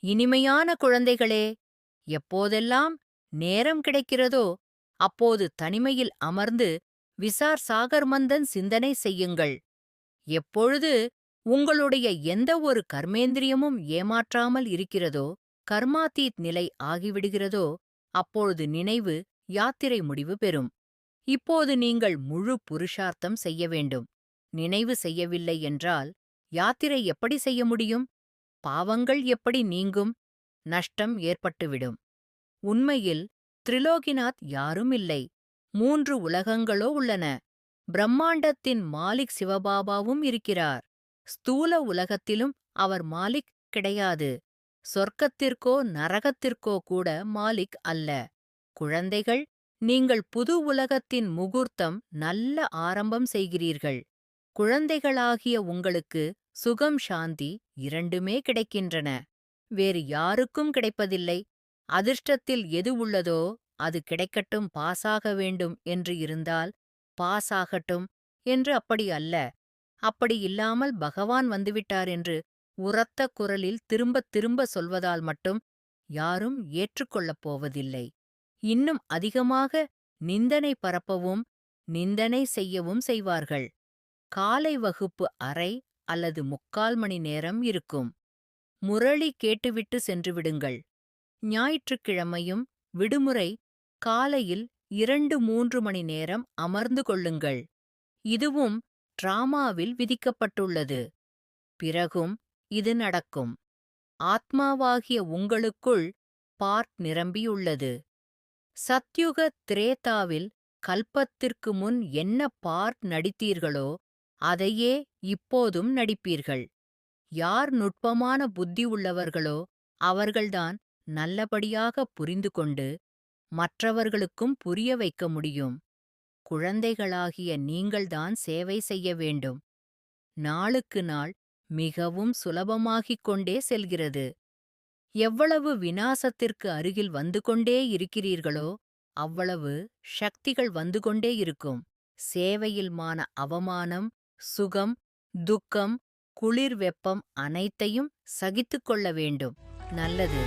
இனிமையான குழந்தைகளே, எப்போதெல்லாம் நேரம் கிடைக்கிறதோ அப்போது தனிமையில் அமர்ந்து விசார் சாகர்மந்தன் சிந்தனை செய்யுங்கள். எப்பொழுது உங்களுடைய எந்த ஒரு கர்மேந்திரியமும் ஏமாற்றாமல் இருக்கிறதோ, கர்மாதீத் நிலை ஆகிவிடுகிறதோ, அப்பொழுது நினைவு யாத்திரை முடிவு பெறும். இப்போது நீங்கள் முழு புருஷார்த்தம் செய்ய வேண்டும். நினைவு செய்யவில்லை என்றால் யாத்திரை எப்படி செய்ய முடியும்? பாவங்கள் எப்படி நீங்கும்? நஷ்டம் ஏற்பட்டுவிடும். உண்மையில் திரிலோகிநாத் யாரும் இல்லை. 3 உலகங்களோ உள்ளன. பிரம்மாண்டத்தின் மாலிக் சிவபாபாவும் இருக்கிறார். ஸ்தூல உலகத்திலும் அவர் மாலிக் கிடையாது. சொர்க்கத்திற்கோ நரகத்திற்கோ கூட மாலிக் அல்ல. குழந்தைகள், நீங்கள் புது உலகத்தின் முகூர்த்தம் நல்ல ஆரம்பம் செய்கிறீர்கள். குழந்தைகளாகிய உங்களுக்கு சுகம் சாந்தி இரண்டுமே கிடைக்கின்றன. வேறு யாருக்கும் கிடைப்பதில்லை. அதிர்ஷ்டத்தில் எது உள்ளதோ அது கிடைக்கட்டும், பாஸாக வேண்டும் என்று இருந்தால் பாஸாகட்டும் என்று அப்படி அல்ல. அப்படி இல்லாமல் பகவான் வந்துவிட்டார் என்று உரத்த குரலில் திரும்பத் திரும்ப சொல்வதால் மட்டும் யாரும் ஏற்றுக்கொள்ளப் போவதில்லை. இன்னும் அதிகமாக நிந்தனை பரப்பவும் நிந்தனை செய்யவும் செய்வார்கள். காலை வகுப்பு அரை அல்லது 3/4 மணி நேரம் இருக்கும். முரளி கேட்டுவிட்டு சென்று விடுங்கள். ஞாயிற்றுக்கிழமையும் விடுமுறை காலையில் 2-3 மணி நேரம் அமர்ந்து கொள்ளுங்கள். இதுவும் டிராமாவில் விதிக்கப்பட்டுள்ளது. பிறகும் இது நடக்கும். ஆத்மாவாகிய உங்களுக்குள் பார்ட் நிரம்பியுள்ளது. சத்யுக திரேதாவில் கல்பத்திற்கு முன் என்ன பார்ட் நடித்தீர்களோ அதையே இப்போதும் நடிப்பீர்கள். யார் நுட்பமான புத்தி உள்ளவர்களோ அவர்கள்தான் நல்லபடியாக புரிந்து கொண்டு மற்றவர்களுக்கும் புரிய வைக்க முடியும். குழந்தைகளாகிய நீங்கள்தான் சேவை செய்ய வேண்டும். நாளுக்கு நாள் மிகவும் சுலபமாகிக் கொண்டே செல்கிறது. எவ்வளவு விநாசத்திற்கு அருகில் வந்து கொண்டே இருக்கிறீர்களோ அவ்வளவு சக்திகள் வந்து கொண்டே இருக்கும். சேவையில்மான அவமானம், சுகம், துக்கம், குளிர் வெப்பம் அனைத்தையும் சகித்துக் கொள்ள வேண்டும். நல்லது.